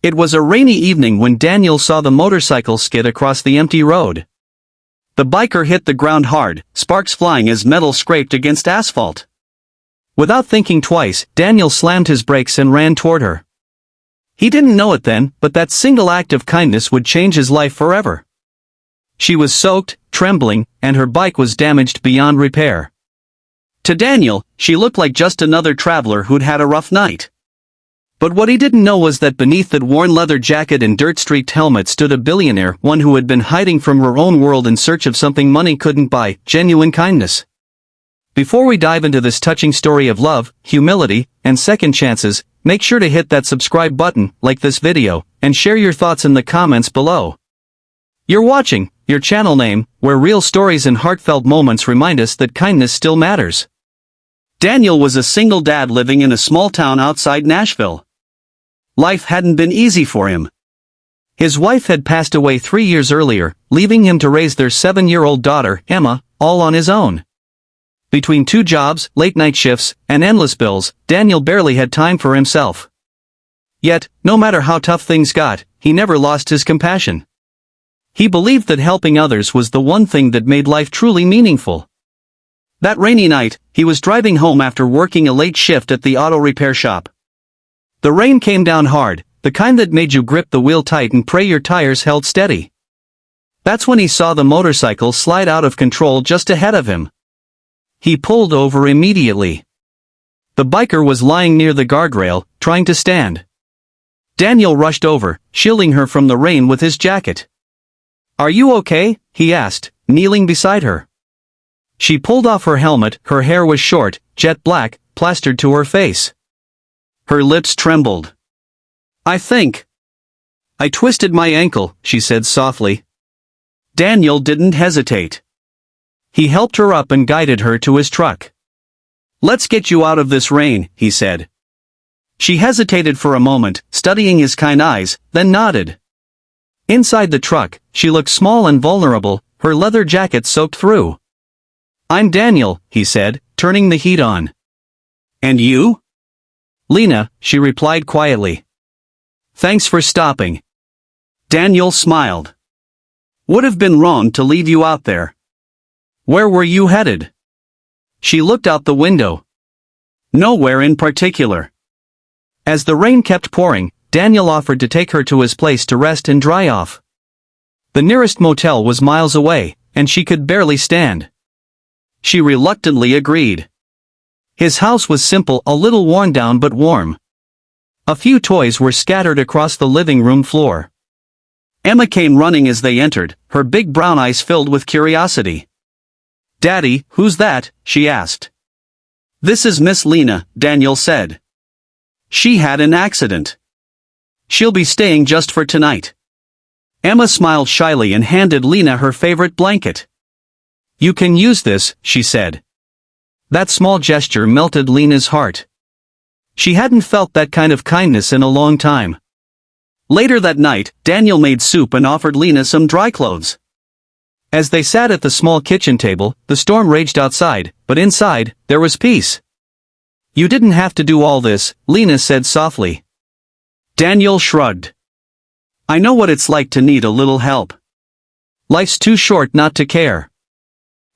It was a rainy evening when Daniel saw the motorcycle skid across the empty road. The biker hit the ground hard, sparks flying as metal scraped against asphalt. Without thinking twice, Daniel slammed his brakes and ran toward her. He didn't know it then, but that single act of kindness would change his life forever. She was soaked, trembling, and her bike was damaged beyond repair. To Daniel, she looked like just another traveler who'd had a rough night. But what he didn't know was that beneath that worn leather jacket and dirt-streaked helmet stood a billionaire, one who had been hiding from her own world in search of something money couldn't buy, genuine kindness. Before we dive into this touching story of love, humility, and second chances, make sure to hit that subscribe button, like this video, and share your thoughts in the comments below. You're watching your channel name, where real stories and heartfelt moments remind us that kindness still matters. Daniel was a single dad living in a small town outside Nashville. Life hadn't been easy for him. His wife had passed away 3 years earlier, leaving him to raise their 7-year-old daughter, Emma, all on his own. Between 2 jobs, late-night shifts, and endless bills, Daniel barely had time for himself. Yet, no matter how tough things got, he never lost his compassion. He believed that helping others was the one thing that made life truly meaningful. That rainy night, he was driving home after working a late shift at the auto repair shop. The rain came down hard, the kind that made you grip the wheel tight and pray your tires held steady. That's when he saw the motorcycle slide out of control just ahead of him. He pulled over immediately. The biker was lying near the guardrail, trying to stand. Daniel rushed over, shielding her from the rain with his jacket. "Are you okay?" he asked, kneeling beside her. She pulled off her helmet, her hair was short, jet black, plastered to her face. Her lips trembled. I twisted my ankle," she said softly. Daniel didn't hesitate. He helped her up and guided her to his truck. "Let's get you out of this rain," he said. She hesitated for a moment, studying his kind eyes, then nodded. Inside the truck, she looked small and vulnerable, her leather jacket soaked through. "I'm Daniel," he said, turning the heat on. "And you?" "Lena," she replied quietly. "Thanks for stopping." Daniel smiled. "Would have been wrong to leave you out there." "Where were you headed?" She looked out the window. "Nowhere in particular." As the rain kept pouring, Daniel offered to take her to his place to rest and dry off. The nearest motel was miles away, and she could barely stand. She reluctantly agreed. His house was simple, a little worn down but warm. A few toys were scattered across the living room floor. Emma came running as they entered, her big brown eyes filled with curiosity. "Daddy, who's that?" she asked. "This is Miss Lena," Daniel said. "She had an accident. She'll be staying just for tonight." Emma smiled shyly and handed Lena her favorite blanket. "You can use this," she said. That small gesture melted Lena's heart. She hadn't felt that kind of kindness in a long time. Later that night, Daniel made soup and offered Lena some dry clothes. As they sat at the small kitchen table, the storm raged outside, but inside, there was peace. "You didn't have to do all this," Lena said softly. Daniel shrugged. "I know what it's like to need a little help. Life's too short not to care."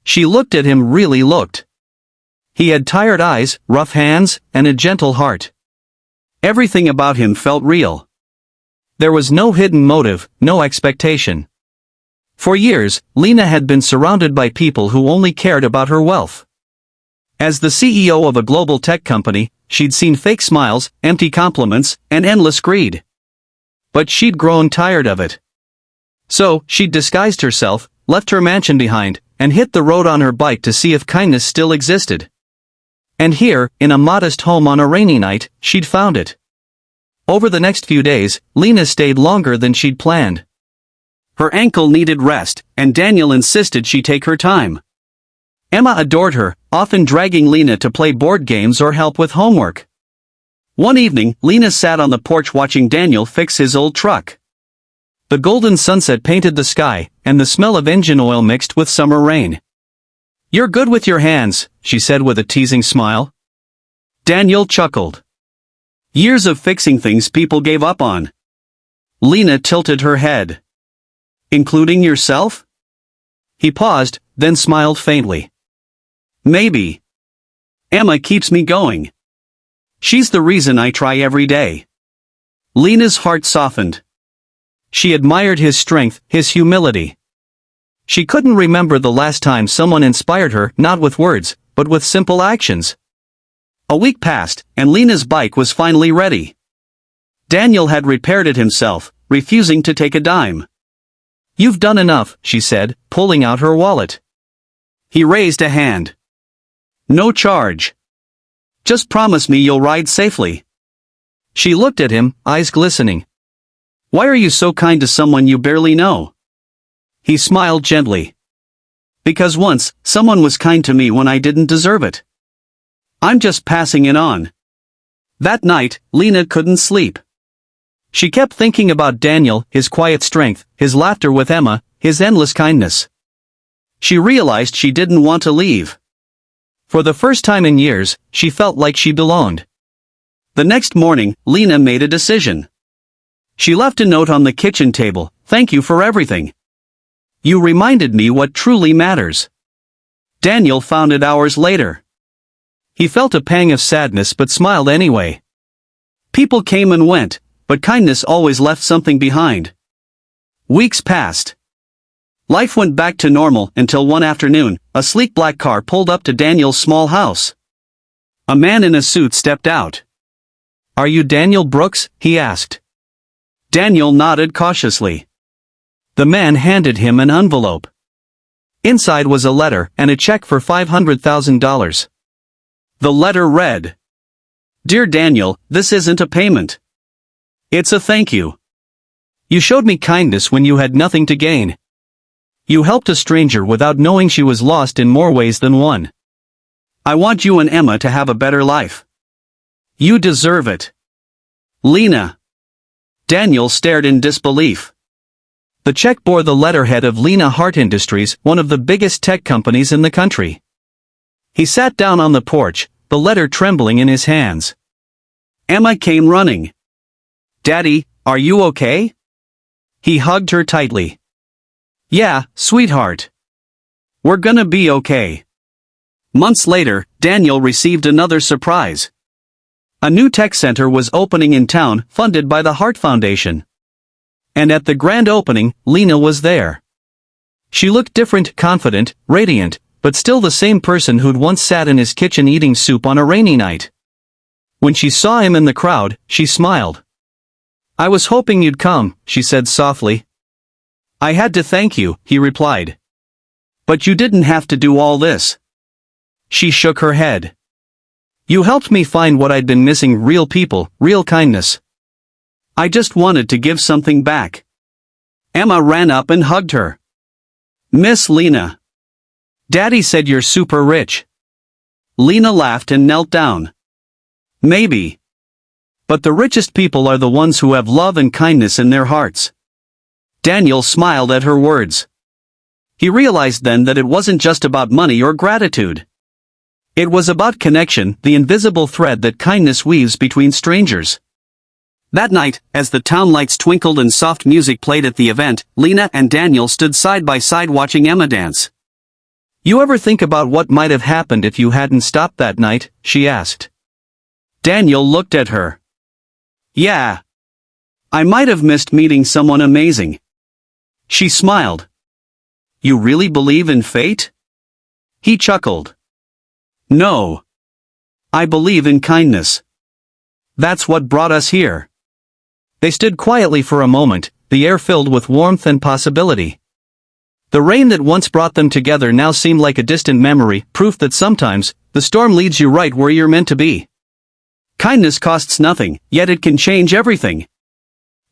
She looked at him, really looked. He had tired eyes, rough hands, and a gentle heart. Everything about him felt real. There was no hidden motive, no expectation. For years, Lena had been surrounded by people who only cared about her wealth. As the CEO of a global tech company, she'd seen fake smiles, empty compliments, and endless greed. But she'd grown tired of it. So, she'd disguised herself, left her mansion behind, and hit the road on her bike to see if kindness still existed. And here, in a modest home on a rainy night, she'd found it. Over the next few days, Lena stayed longer than she'd planned. Her ankle needed rest, and Daniel insisted she take her time. Emma adored her, often dragging Lena to play board games or help with homework. One evening, Lena sat on the porch watching Daniel fix his old truck. The golden sunset painted the sky, and the smell of engine oil mixed with summer rain. "You're good with your hands," she said with a teasing smile. Daniel chuckled. "Years of fixing things people gave up on. Lena tilted her head. Including yourself? He paused, then smiled faintly. Maybe. Emma keeps me going. She's the reason I try every day. Lena's heart softened. She admired his strength, his humility. She couldn't remember the last time someone inspired her, not with words, but with simple actions. A week passed, and Lena's bike was finally ready. Daniel had repaired it himself, refusing to take a dime. "You've done enough," she said, pulling out her wallet. He raised a hand. "No charge. Just promise me you'll ride safely." She looked at him, eyes glistening. "Why are you so kind to someone you barely know?" He smiled gently. "Because once, someone was kind to me when I didn't deserve it. I'm just passing it on." That night, Lena couldn't sleep. She kept thinking about Daniel, his quiet strength, his laughter with Emma, his endless kindness. She realized she didn't want to leave. For the first time in years, she felt like she belonged. The next morning, Lena made a decision. She left a note on the kitchen table, "Thank you for everything. You reminded me what truly matters." Daniel found it hours later. He felt a pang of sadness but smiled anyway. People came and went, but kindness always left something behind. Weeks passed. Life went back to normal until one afternoon, a sleek black car pulled up to Daniel's small house. A man in a suit stepped out. "Are you Daniel Brooks?" he asked. Daniel nodded cautiously. The man handed him an envelope. Inside was a letter and a check for $500,000. The letter read, "Dear Daniel, this isn't a payment. It's a thank you. You showed me kindness when you had nothing to gain. You helped a stranger without knowing she was lost in more ways than one. I want you and Emma to have a better life. You deserve it. Lena." Daniel stared in disbelief. The check bore the letterhead of Lena Heart Industries, one of the biggest tech companies in the country. He sat down on the porch, the letter trembling in his hands. Emma came running. "Daddy, are you okay?" He hugged her tightly. "Yeah, sweetheart. We're gonna be okay." Months later, Daniel received another surprise. A new tech center was opening in town, funded by the Heart Foundation. And at the grand opening, Lena was there. She looked different, confident, radiant, but still the same person who'd once sat in his kitchen eating soup on a rainy night. When she saw him in the crowd, she smiled. "I was hoping you'd come," she said softly. "I had to thank you," he replied. "But you didn't have to do all this." She shook her head. "You helped me find what I'd been missing, real people, real kindness. I just wanted to give something back." Emma ran up and hugged her. "Miss Lena. Daddy said you're super rich." Lena laughed and knelt down. "Maybe. But the richest people are the ones who have love and kindness in their hearts." Daniel smiled at her words. He realized then that it wasn't just about money or gratitude. It was about connection, the invisible thread that kindness weaves between strangers. That night, as the town lights twinkled and soft music played at the event, Lena and Daniel stood side by side watching Emma dance. "You ever think about what might have happened if you hadn't stopped that night?" she asked. Daniel looked at her. "Yeah. I might have missed meeting someone amazing." She smiled. "You really believe in fate?" He chuckled. "No. I believe in kindness. That's what brought us here." They stood quietly for a moment, the air filled with warmth and possibility. The rain that once brought them together now seemed like a distant memory, proof that sometimes, the storm leads you right where you're meant to be. Kindness costs nothing, yet it can change everything.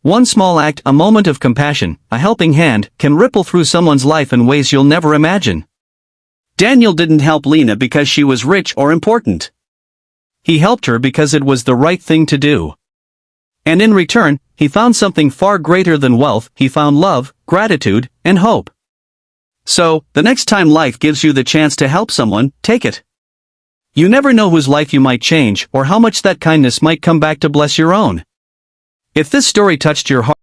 One small act, a moment of compassion, a helping hand, can ripple through someone's life in ways you'll never imagine. Daniel didn't help Lena because she was rich or important. He helped her because it was the right thing to do. And in return, he found something far greater than wealth. He found love, gratitude, and hope. So, the next time life gives you the chance to help someone, take it. You never know whose life you might change or how much that kindness might come back to bless your own. If this story touched your heart,